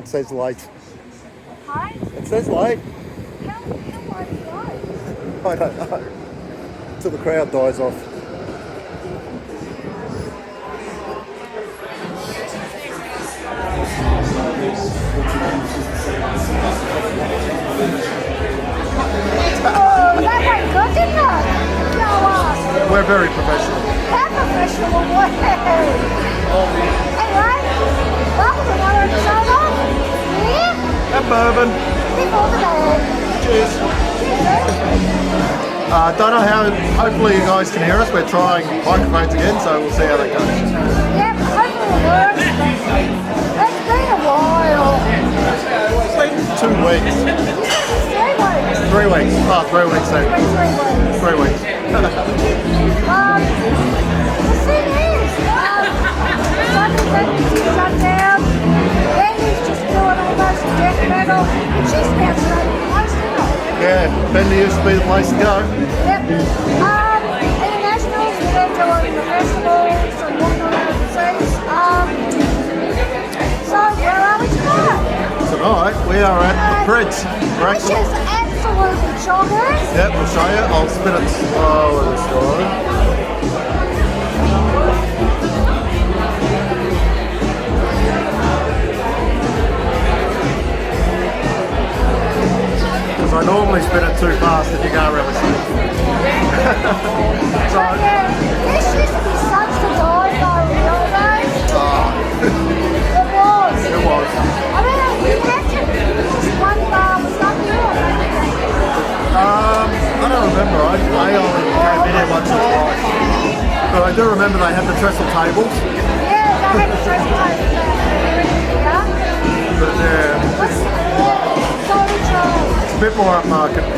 it says late. Hi? It says late. How wide is it? I don't know. Till the crowd dies off. Oh, that went good, didn't it? Go on. We're very professional. How professional way. Anyway, welcome to another episode of Yeah, And bourbon. Before the Bed. Cheers. Don't know how, hopefully you guys can hear us. We're trying microphones again, so we'll see how that goes. Yep, hopefully it works. It's been a while. It's been 2 weeks. 3 weeks. 3 weeks. Oh, 3 weeks then. 3 weeks. 3 weeks. The thing is, Sunday pregnancy shut down. Bendy's just doing almost death metal. She's bouncing over the place, isn't it? Yeah, Bendy used to be the place to go. Yep. Internationals, we're doing the festivals and whatnot overseas. So where are we tonight? Tonight we are at the Prince. Which is absolutely chockers. Yep, we'll show you. I'll spin it slow in the story. Because I normally spin it too fast if you go really slow. So, But yeah, this used to be such a dive though in the old days. It was. it was. I mean, you imagine just one bar was not good. I don't remember. I only came in here once or twice. But I do remember they had the trestle tables. Yeah, they had the first time. Yeah. But yeah, What's so charged? it's a bit more upmarket. A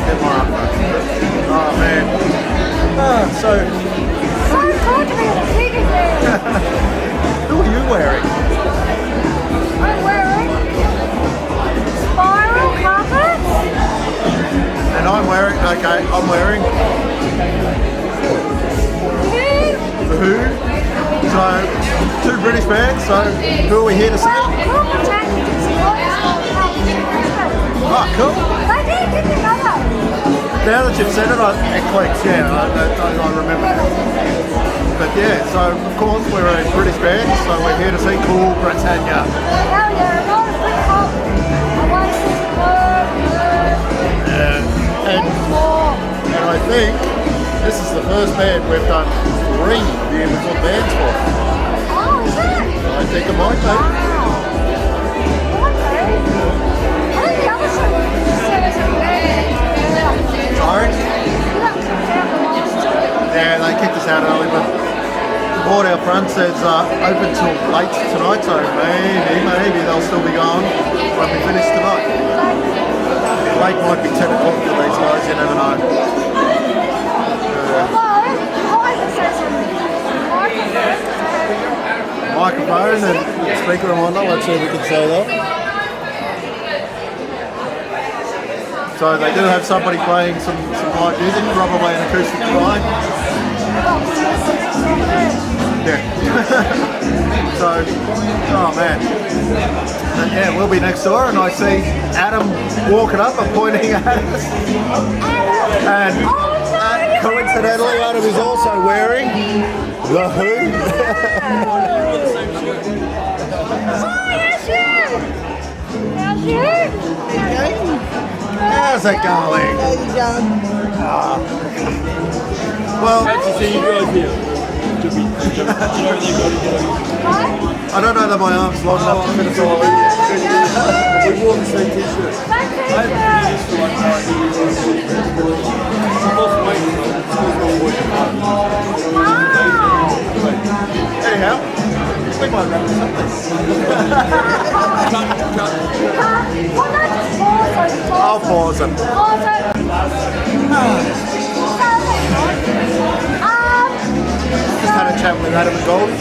bit more upmarket. Oh man. So, So good to be a pig again. who are you wearing? I'm wearing spiral carpets. And I'm wearing, I'm wearing The Who. So, 2 British bands. So, who are we here to see? Well, Cool Britannia did some noise on Christmas. Oh, cool. They didn't you know that? Now that you've said it, it clicks, yeah, I remember that. But yeah, so of course we're a British band, so we're here to see Cool Britannia. Hell yeah, not a big hop. Oasis, And I think this is the first band we've done 3 beautiful bands for. Oh, is it? I think it might be. Wow. Okay. I think the other side says a band. Sorry? You got kicked out the last two. Yeah, they kicked us out early, but the board out front says open till late tonight, so maybe they'll still be going when we finish tonight. Late might be 10 o'clock for these guys, you never know. Microphone and speaker and whatnot, let's see if we can say that. So they do have somebody playing some live music, probably an acoustic guitar. Yeah. So, oh man. And yeah, we'll be next door and I see Adam walking up and pointing at us. And coincidentally, Adam is also wearing The Who. How's it going? Well, I don't know that my arm's long enough to fit us all in. We wore the same t-shirt. Anyhow, we might wrap this up. I'll pause it. Just had a chat with Adam and Goldie.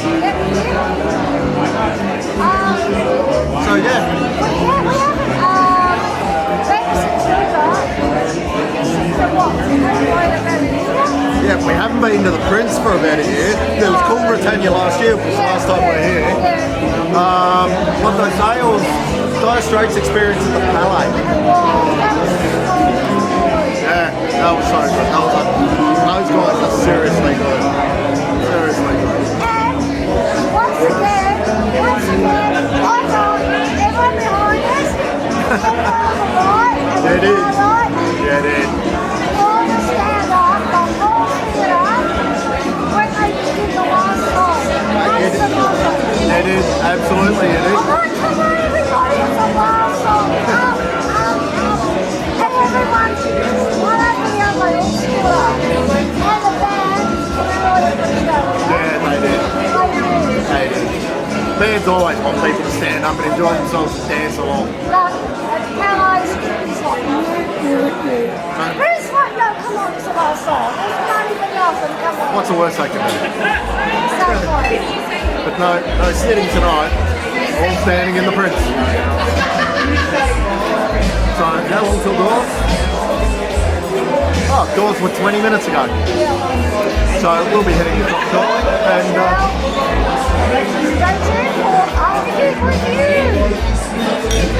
So yeah. Yeah, we haven't been to the Prince for about a year. There was Cool Britannia last year, which was the last time we were here. What did I say? It was Dire Straits experience at the Palais. Yeah, that was so good. That was those guys are seriously good. Seriously good. And once again, I know everyone behind us, everyone on the right and Yeah, it the is. far right, Yeah, it is. all the stand up, the whole theatre, when they did the last song. That's the moment. It is, absolutely it is. Come on, everybody, it's the last song. And everyone, one after the other, all stood up. And the band, really appreciate it. Yeah, they did. They did. They did. Bands always want people to stand up and enjoy themselves and dance along. Like, at Palais, it's like, Where's what? No, come on, it's the last song. There's not even nothing, come on. What's the worst they can do? Exactly. But no sitting tonight. All standing in the Prince. So, how long till doors? Oh, doors were 20 minutes ago. So we'll be heading to shortly. And Stay tuned for After Review.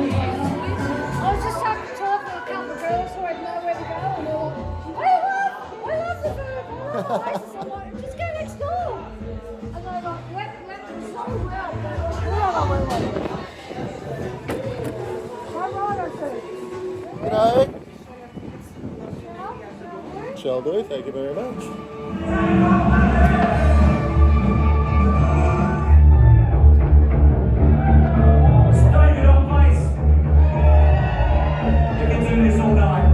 I was just talking to a couple of girls who had nowhere to go, and they were like, I love the Verb, I love the places. I'm like, just go next door. And they went them so well. G'day. Shall do, thank you very much. David on pace. You've been doing this all night.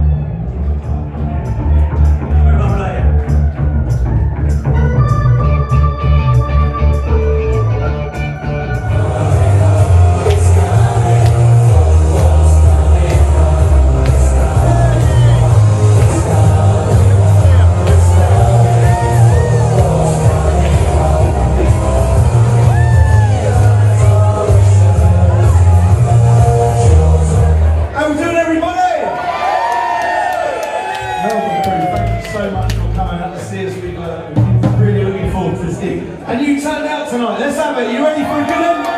Move on later. How we doing, everybody? Melb crew, thank you so much for coming out to see us. We're really looking forward to this gig. And you turned out tonight. Let's have it. You ready for a good one?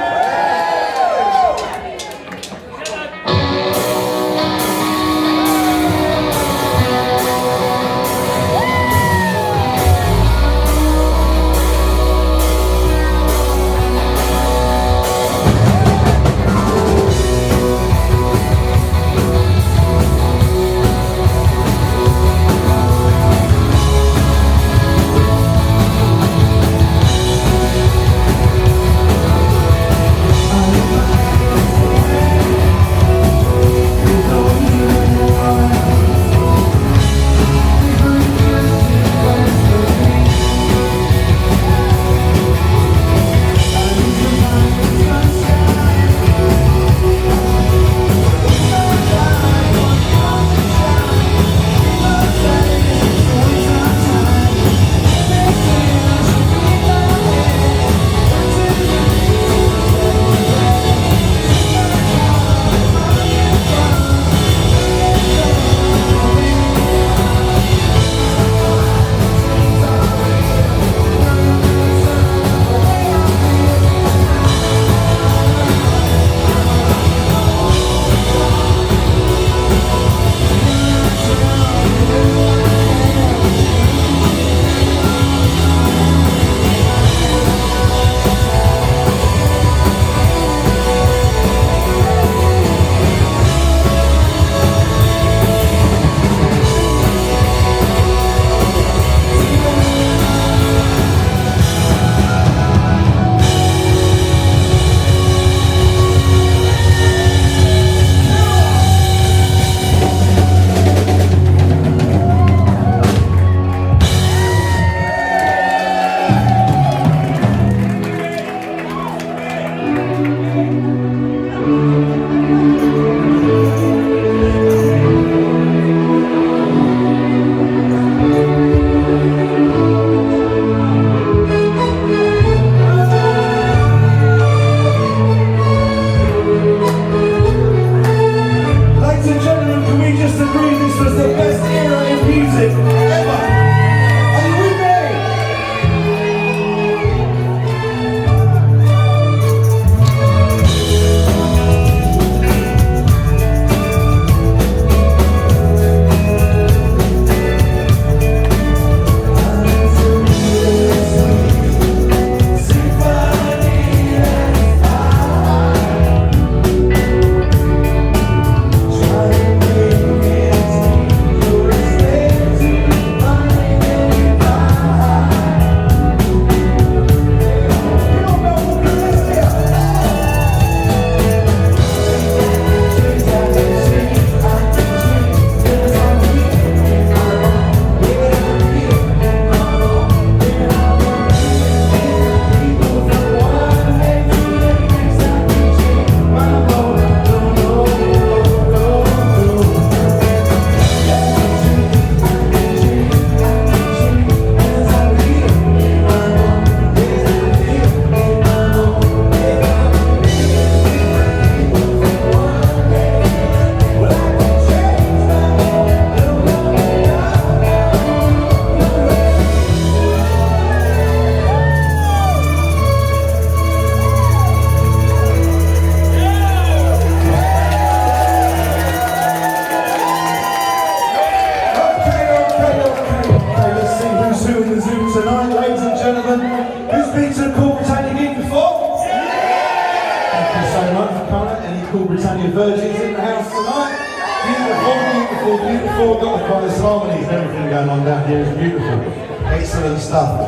your virgins in the house tonight. Beautiful, beautiful, beautiful. Got the kind of harmonies and everything going on down here. It's beautiful. Excellent stuff.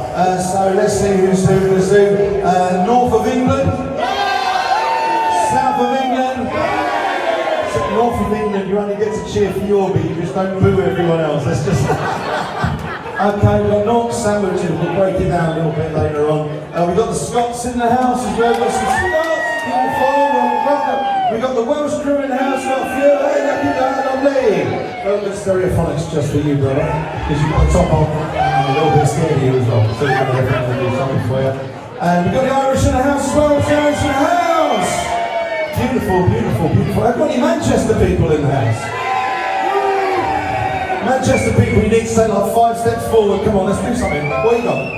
So let's see who's doing this. North of England. South of England. So North of England, you only get to cheer for your beat. You just don't boo everyone else. Let's just... Okay, we've got North sandwiches. We'll break it down a little bit later on. We've got the Scots in the house as well. We've got some Scots. We've got the Welsh crew in the house. We've got a few. Hey, lovely. Don't look stereophonics just for you, brother. Because you've got the top on. I'm a little bit scared of you as well. So we're going to do something for you. And we've got the Irish in the house as well. The Irish in the house. Beautiful, beautiful, beautiful. I've got any Manchester people in the house. Manchester people, you need to take like 5 steps forward. Come on, let's do something. What you got?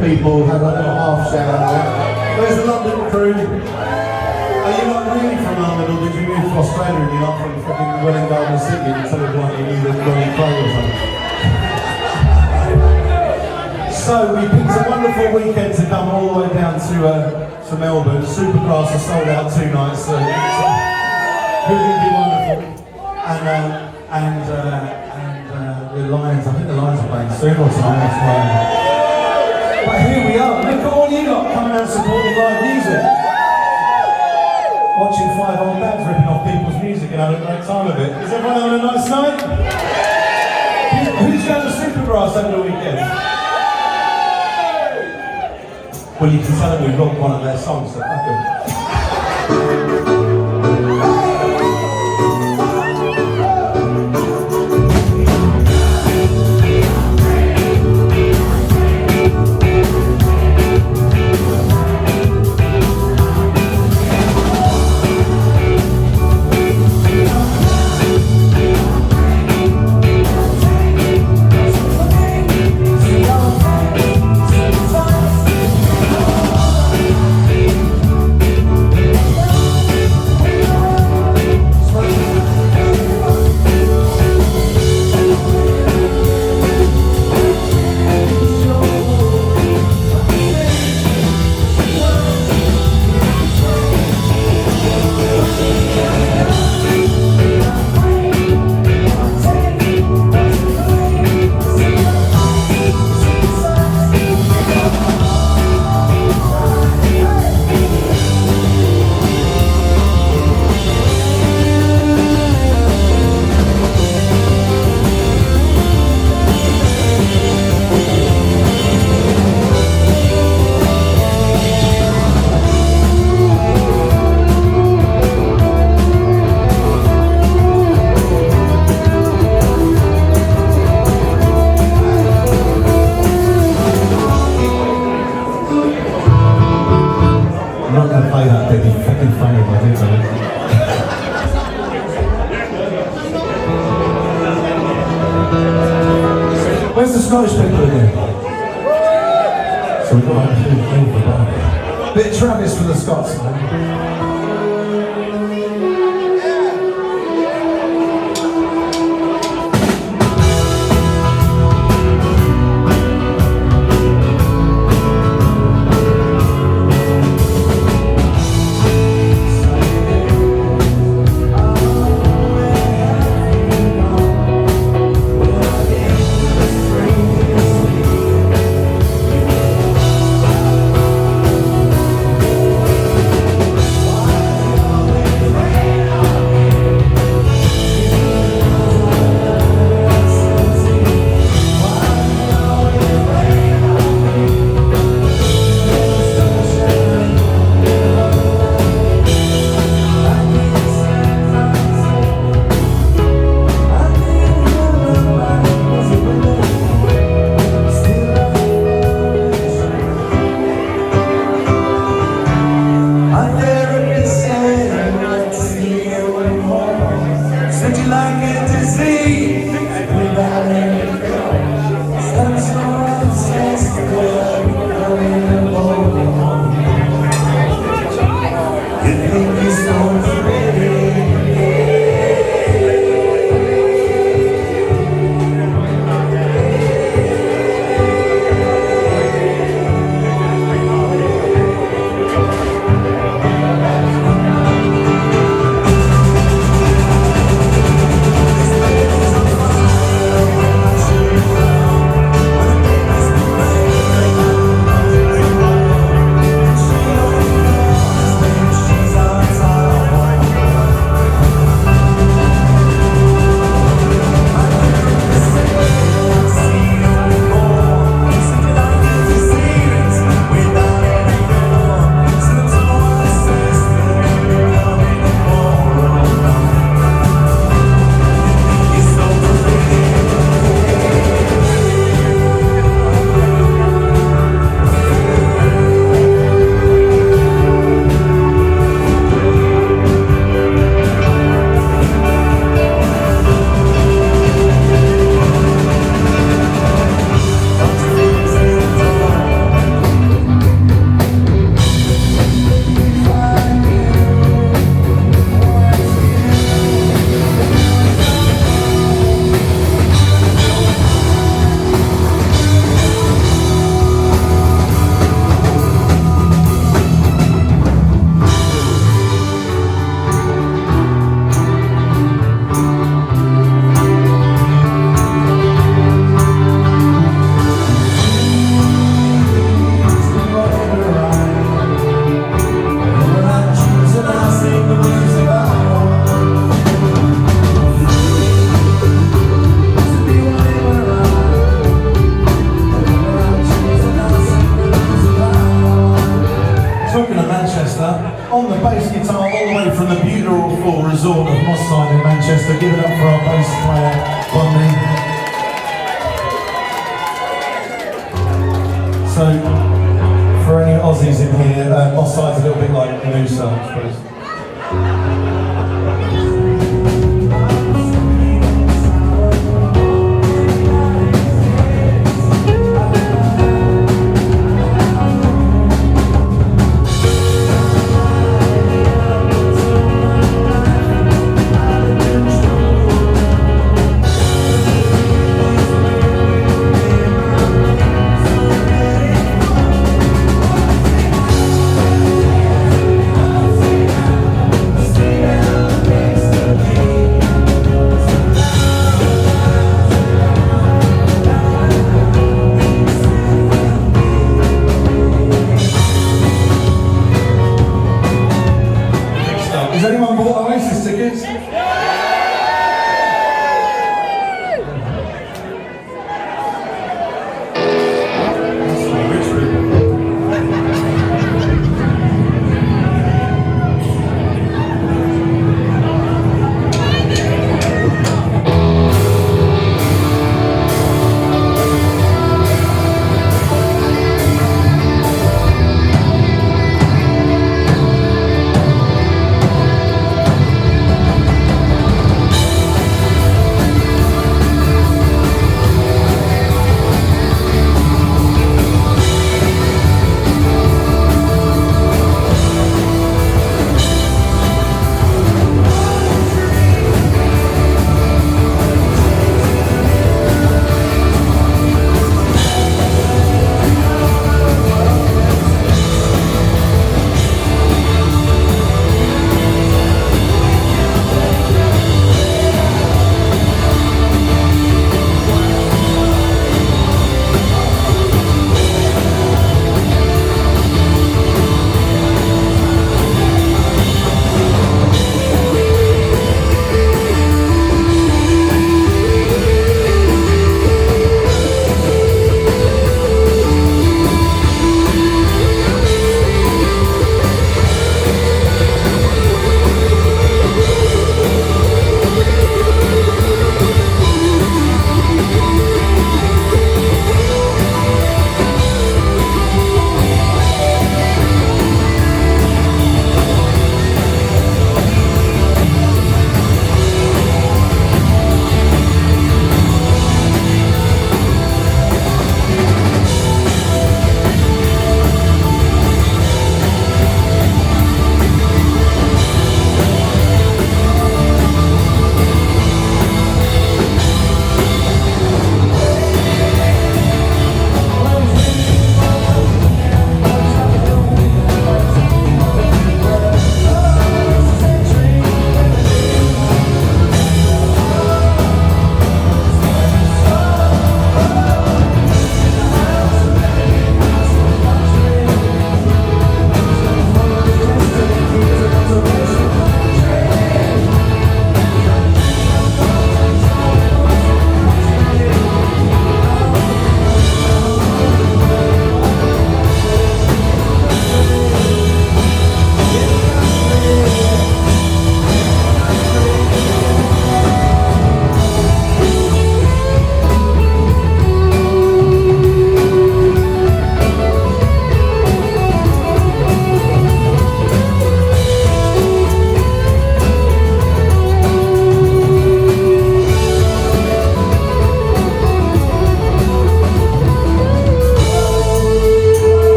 People had like a little half shower there. Where's the London crew? Are you not really from London, or did you move to Australia and you're not from fucking Welling Garden City and tell everyone you knew the Johnny Crow or something? So we picked a wonderful weekend to come all the way down to Melbourne. Supergrass are sold out 2 nights, so it's really be wonderful. And the Lions, I think the Lions are playing soon or something. That's why. But here we are, look at all you lot coming out supporting live music. Watching 5 old lads ripping off people's music and having a great time of it. Is everyone having a nice night? Who's going to Supergrass over the weekend? Well, you can tell them we rocked one of their songs, so fuck them. Scottish people in here? So we've got a bit of Travis for the Scots, man. On the bass guitar, all the way from the beautiful resort of Mosside in Manchester. Give it up for our bass player, Bonnie. So, for any Aussies in here, Mosside's a little bit like Noosa, I suppose.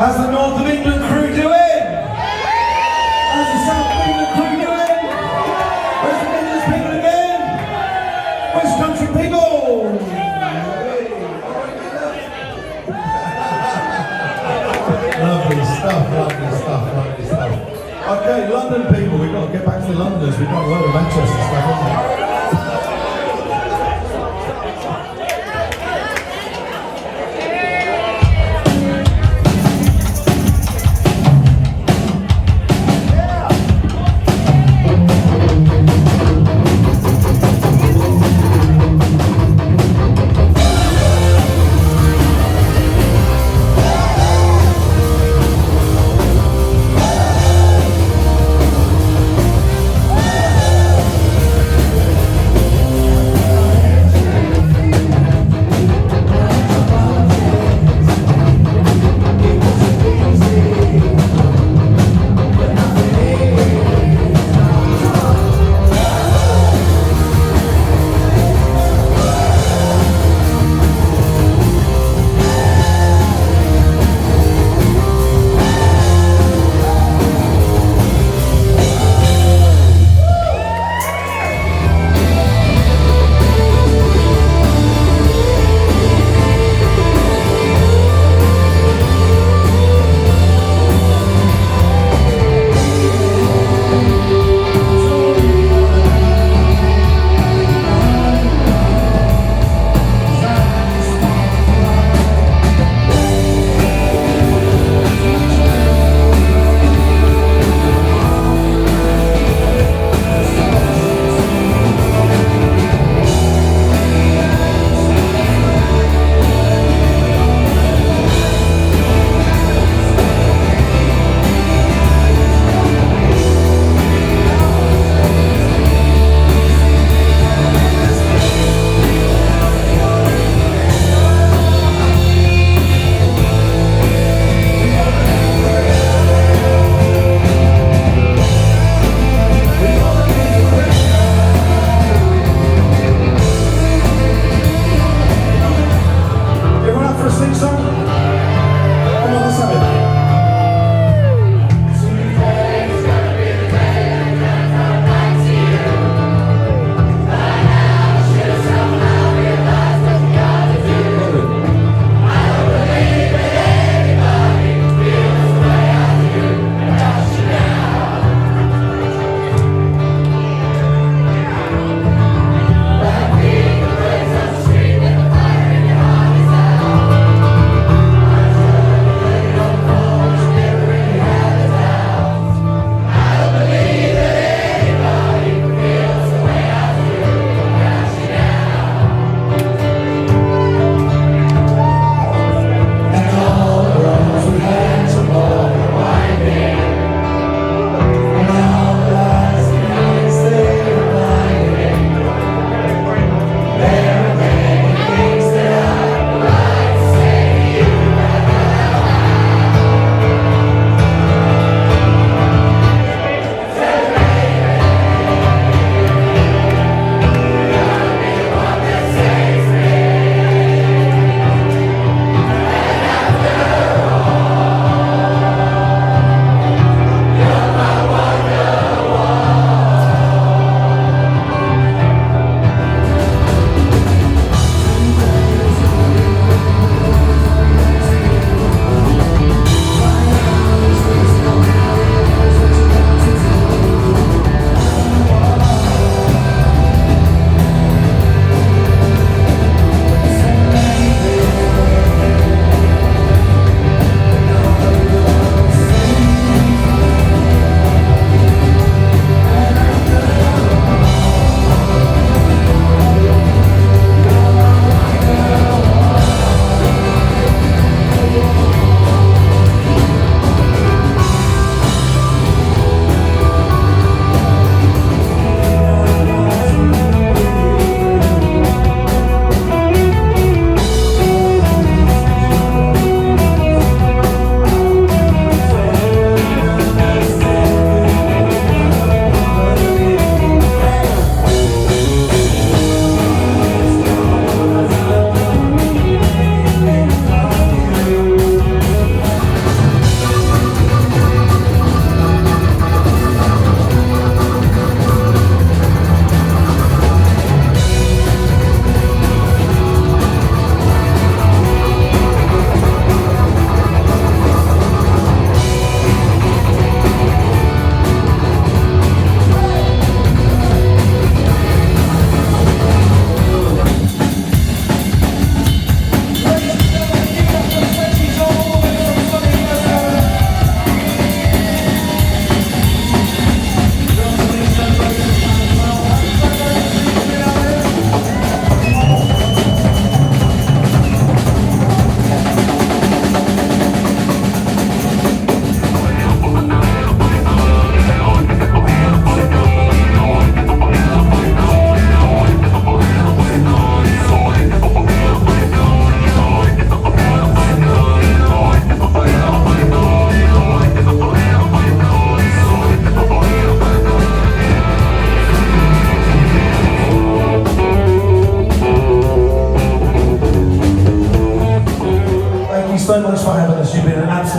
How's the North of England crew doing? How's the South of England crew doing? Where's the Midlands people again? West Country people? Lovely stuff, lovely stuff, lovely stuff. Okay, London people, we've got to get back to the Londoners. We've got a load of Manchester stuff, haven't we?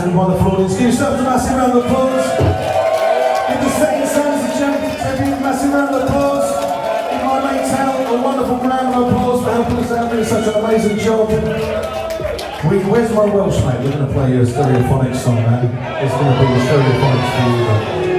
talented and wonderful audience. Give yourself a massive round of applause. Give the second sons of champion a massive round of applause. Give my mate Tal a wonderful round of applause for helping us out doing such an amazing job. Where's my Welsh mate? We're going to play you a stereophonic song now. It's going to be a stereophonic for you.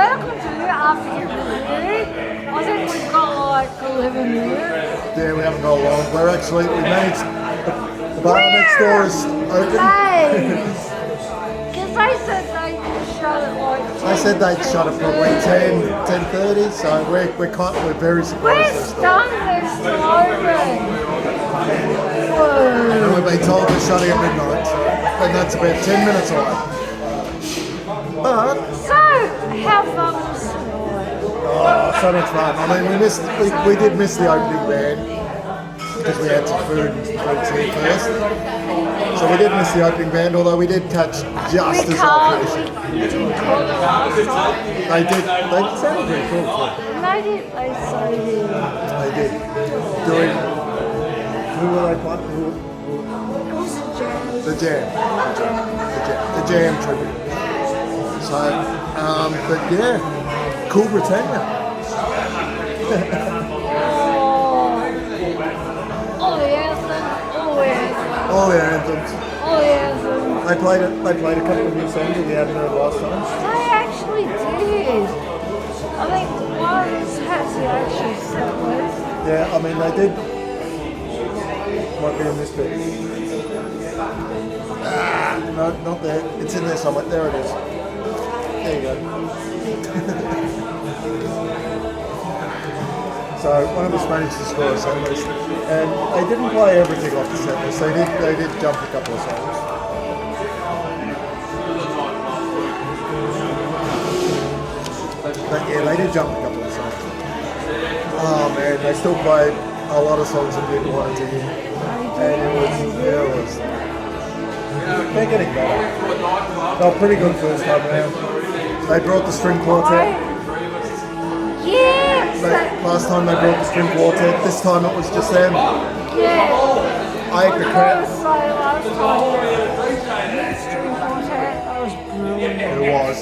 we're going to do after you reviewed, I think we've got like 11 minutes. Yeah, we haven't got long. We managed. The bar next door is open. Because they said they shut it like 10. They said they'd shut it probably 10:30, so we're very surprised. We're they're still stunned they're still open. Whoa. And we've been told we're shutting at midnight, so, and that's about 10 minutes away. But So, how fun was tonight? oh, so much fun. I mean, we did miss the opening band because we had some food and drinks here first. So we did miss the opening band, although we did catch just as our finish. We didn't call it last time. They sounded pretty cool too. They did, they so did. They did. Doing, who were they playing? It was a jam. The Jam tribute. So, but yeah, Cool Britannia. All the anthems. All the anthems. They played a couple of new songs that we hadn't heard last time. They actually did. I think one has the actual set list. Yeah, I mean they did. Might be in this bit. No, not there. It's in there somewhere. There it is. There you go. So one of us managed to score a set list, and they didn't play everything off the set list. They did jump a couple of songs. But yeah, they did jump a couple of songs. Oh man, they still played a lot of songs that we didn't want to hear, and it was. They're getting better. They were pretty good first time around. They brought the string quartet. Yes! Last time they brought the string quartet. This time it was just them. Yeah. I had the crowd. Last time the string quartet, that was brilliant. It was.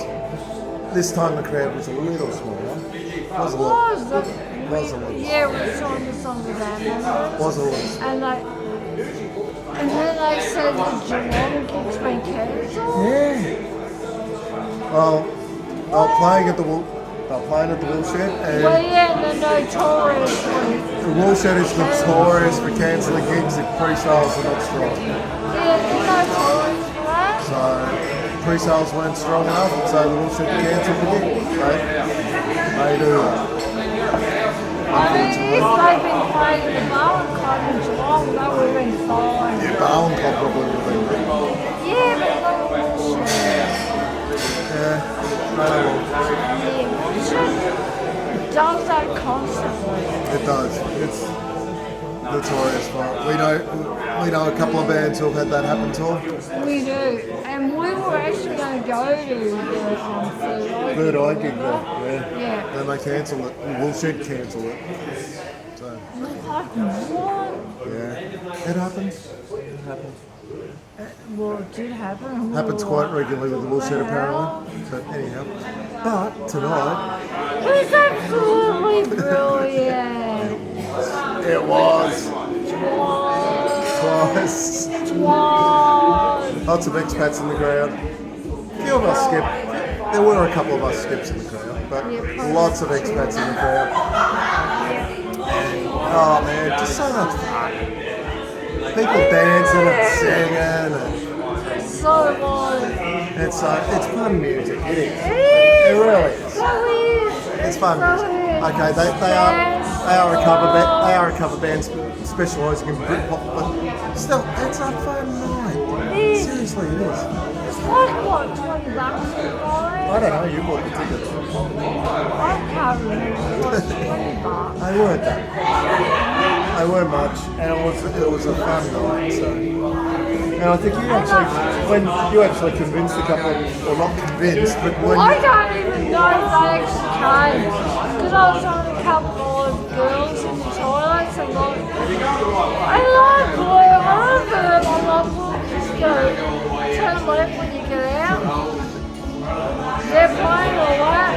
This time the crowd was a little smaller. Was a lot. Was a little. Yeah, we saw the song with them. Was a little. And then they said the Geelong gig's been cancelled. Yeah. Well, they were playing at the Woolshed, and Well, yeah, the Notorious one. the Woolshed is notorious for cancelling gigs if pre-sales are not strong. Yeah, the Notorious for that. So pre-sales weren't strong enough, so the Woolshed cancelled the gig. They do that. I mean, if they've been playing the Marlon Club in Geelong, that would have been fine. Yeah, Barwon Club probably would have been good. Yeah, but not Woolshed. Yeah, no, Yeah, Woolshed does that constantly. it does. It's notorious for it. We know a couple of bands who have had that happen to them. We do. And we were actually going to go to the Third Eye gig though, yeah. Yeah. Then they cancelled it. Woolshed cancelled it. So, Like, what? yeah. It happens. Well, it did happen. Happens quite regularly with the Woolshed apparently. But anyhow. But tonight, It was absolutely brilliant. it was twice. Lots of expats in the crowd. A few of us skipped. There were a couple of us skips in the crowd, but lots of expats in the crowd. And, oh man, just so much fun. People dancing and singing. And So was. it's fun music. It is. It is. It really is. So is. It's fun So music. is. Okay, they are a cover band. They are a cover band specialising in Britpop, but still, it's a fun night. It is. Seriously, it is. It's like what, $20 for I don't know. You bought the tickets. I can't remember. It was $20. They weren't that. They weren't much, and it was a fun night. So, and I think when you actually convinced a couple, or not convinced, but when I don't even know if they actually came because I was on a couple of girls in the toilets and I love blue, I love them, I love blue, just go turn left when you get out. They're playing all that.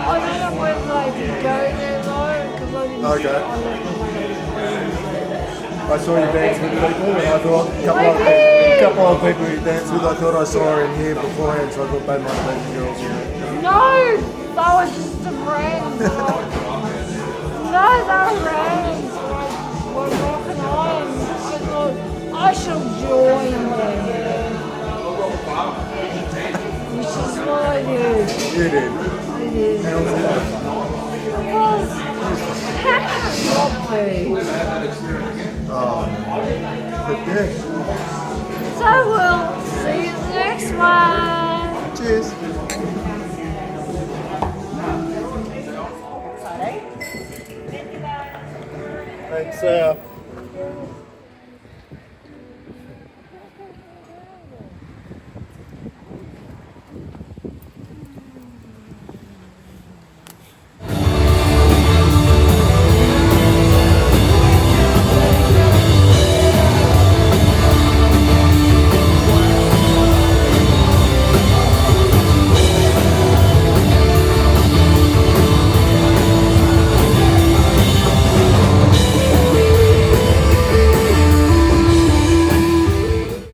I don't know whether they did go there though because I didn't Okay. I saw you dance with people, and I thought a couple of people you danced with, I thought I saw in here beforehand, so I thought they might have been girls. No, they were just a friends. No, they were friends. Were rocking on. I thought I shall join them. Which is what I did. You did. I did. How was it? Because how can it not be? But yeah. So we'll see you in the next one. Cheers. Thanks,